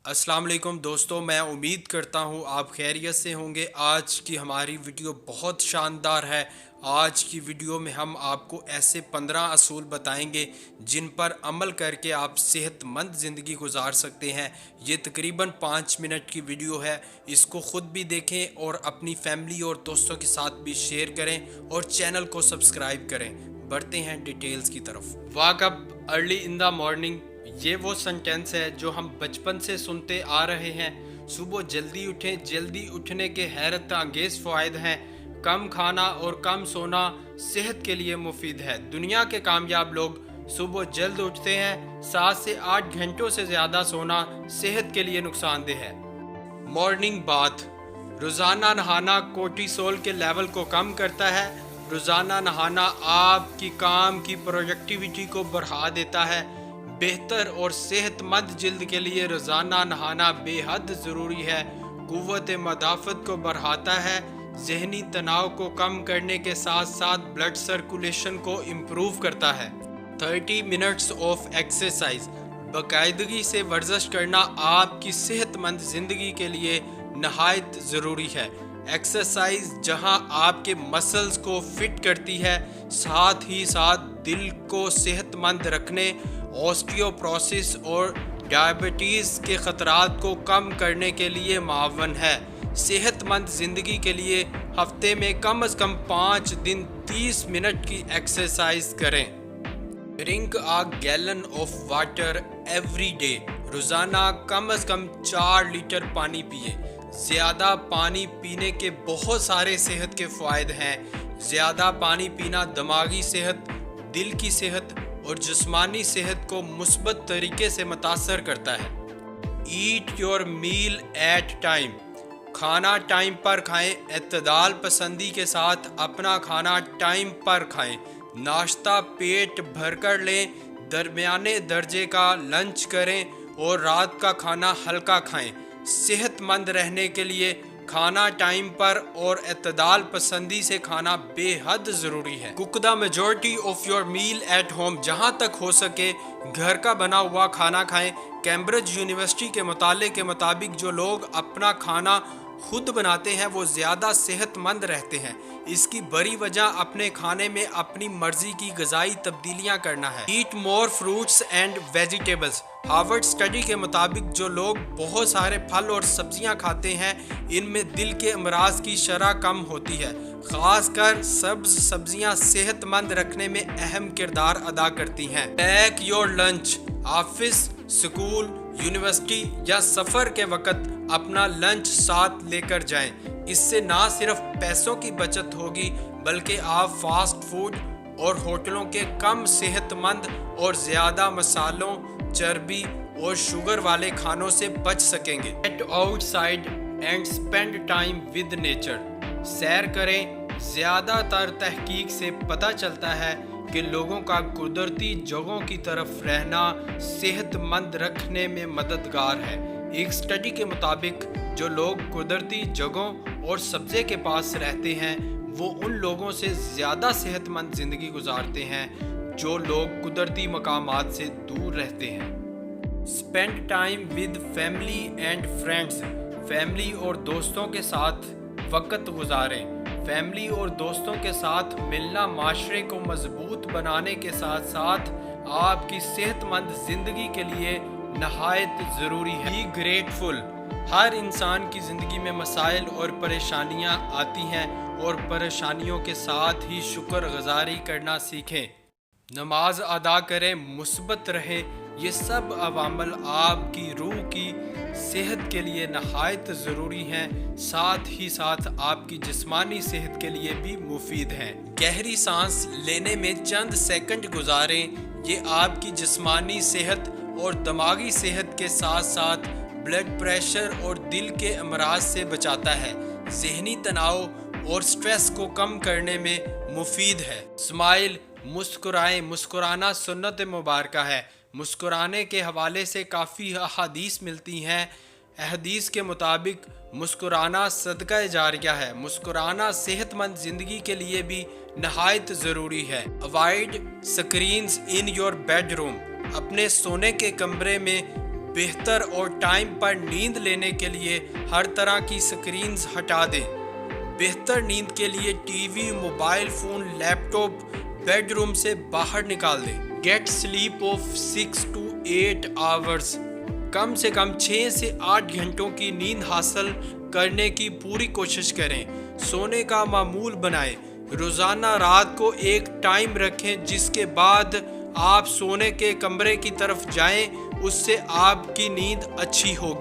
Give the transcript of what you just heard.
अस्सलाम वालेकुम दोस्तों, मैं उम्मीद करता हूँ आप खैरियत से होंगे। आज की हमारी वीडियो बहुत शानदार है। आज की वीडियो में हम आपको ऐसे 15 असूल बताएंगे जिन पर अमल करके आप सेहतमंद ज़िंदगी गुजार सकते हैं। ये तकरीबन 5 मिनट की वीडियो है। इसको ख़ुद भी देखें और अपनी फैमिली और दोस्तों के साथ भी शेयर करें और चैनल को सब्सक्राइब करें। बढ़ते हैं डिटेल्स की तरफ। Wake up early in the morning, ये वो सेंटेंस है जो हम बचपन से सुनते आ रहे हैं। सुबह जल्दी उठें। जल्दी उठने के हैरत अंगेज़ फ़वाइद हैं। कम खाना और कम सोना सेहत के लिए मुफीद है। दुनिया के कामयाब लोग सुबह जल्द उठते हैं। 7 से 8 घंटों से ज़्यादा सोना सेहत के लिए नुकसानदेह है। मॉर्निंग बाथ, रोज़ाना नहाना कोर्टिसोल के लेवल को कम करता है। रोज़ाना नहाना आपकी काम की प्रोडक्टिविटी को बढ़ा देता है। बेहतर और सेहतमंद जिल्द के लिए रोज़ाना नहाना बेहद ज़रूरी है। क़ुव्वत मदाफ़त को बढ़ाता है। ज़हनी तनाव को कम करने के साथ साथ ब्लड सर्कुलेशन को इम्प्रूव करता है। 30 मिनट्स ऑफ एक्सरसाइज, बाकायदगी से वर्जिश करना आपकी सेहतमंद ज़िंदगी के लिए नहायत ज़रूरी है। एक्सरसाइज जहां आपके मसल्स को फिट करती है, साथ ही साथ दिल को सेहतमंद रखने, ऑस्टियोपोरोसिस और डायबिटीज़ के ख़तरात को कम करने के लिए मावन है। सेहतमंद ज़िंदगी के लिए हफ्ते में कम से कम 5 दिन 30 मिनट की एक्सरसाइज करें। Drink a gallon of water every day, रोज़ाना कम से कम 4 लीटर पानी पिए। ज़्यादा पानी पीने के बहुत सारे सेहत के फ़ायदे हैं। ज़्यादा पानी पीना दिमागी सेहत, दिल की सेहत और जिस्मानी सेहत को मुस्बत तरीके से मुतासर करता है। Eat your meal at time, खाना टाइम पर खाएं। इत्तेदाल पसंदी के साथ अपना खाना टाइम पर खाएं। नाश्ता पेट भरकर लें, दरमियाने दर्जे का लंच करें और रात का खाना हल्का खाएं। सेहतमंद रहने के लिए खाना टाइम पर और इत्तेदाल पसंदी से खाना बेहद ज़रूरी है। Cook the majority of your meal at home, जहाँ तक हो सके घर का बना हुआ खाना खाएं। कैम्ब्रिज यूनिवर्सिटी के मुताले के मुताबिक जो लोग अपना खाना खुद बनाते हैं वो ज़्यादा सेहतमंद रहते हैं। इसकी बड़ी वजह अपने खाने में अपनी मर्जी की ग़िज़ाई तब्दीलियाँ करना है। Eat more fruits and vegetables, Harvard study के मुताबिक जो लोग बहुत सारे फल और सब्जियां खाते हैं इनमें दिल के अमराज की शरह कम होती है। ख़ासकर सब्ज़ सब्जियां सेहतमंद रखने में अहम किरदार अदा करती हैं। Pack your lunch, office, school, university या सफ़र के वक़्त अपना लंच साथ लेकर जाएं। इससे ना सिर्फ पैसों की बचत होगी बल्कि आप फास्ट फूड और होटलों के कम सेहतमंद और ज़्यादा मसालों, चर्बी और शुगर वाले खानों से बच सकेंगे। Get outside and spend time with nature, सैर करें। ज़्यादातर तहकीक से पता चलता है कि लोगों का कुदरती जगहों की तरफ रहना सेहतमंद रखने में मददगार है। एक स्टडी के मुताबिक जो लोग कुदरती जगहों और सब्ज़े के पास रहते हैं वो उन लोगों से ज़्यादा सेहतमंद ज़िंदगी गुजारते हैं जो लोग कुदरती मकामात से दूर रहते हैं। Spend time with family and friends, family और दोस्तों के साथ वक़्त गुजारें। फैमिली और दोस्तों के साथ मिलना माशरे को मजबूत बनाने के साथ साथ आपकी सेहतमंद ज़िंदगी के लिए नहायत ज़रूरी है। बी ग्रेटफुल, हर इंसान की ज़िंदगी में मसाइल और परेशानियां आती हैं और परेशानियों के साथ ही शुक्रगुजारी करना सीखें। नमाज अदा करें, मुस्बत रहें। ये सब अवामल आपकी रूह की सेहत के लिए नहायत ज़रूरी हैं, साथ ही साथ आपकी जिस्मानी सेहत के लिए भी मुफीद हैं। गहरी सांस लेने में चंद सेकंड गुजारें। ये आपकी जिस्मानी सेहत और दिमागी सेहत के साथ साथ ब्लड प्रेशर और दिल के अमराज से बचाता है। ज़हनी तनाव और स्ट्रेस को कम करने में मुफीद है। स्माइल, मुस्कुराएं। मुस्कुराना सुन्नत मुबारक है। मुस्कुराने के हवाले से काफ़ी अहादीस मिलती हैं। अहदीस के मुताबिक मुस्कुराना सदका जारिया है। मुस्कुराना सेहतमंद ज़िंदगी के लिए भी नहायत ज़रूरी है। Avoid screens in your bedroom, अपने सोने के कमरे में بہتر اور ٹائم پر نیند لینے کے لیے ہر طرح کی سکرینز ہٹا دیں۔ بہتر نیند کے لیے TV, mobile phone, laptop bedroom سے باہر نکال دیں۔ Get sleep of 6 to 8 hours۔ کم سے کم 6 سے 8 گھنٹوں کی نیند حاصل کرنے کی پوری کوشش کریں۔ سونے کا معمول بنائیں۔ روزانہ رات کو ایک ٹائم رکھیں جس کے بعد آپ سونے کے کمرے کی طرف جائیں، اس سے آپ کی نیند اچھی ہوگی۔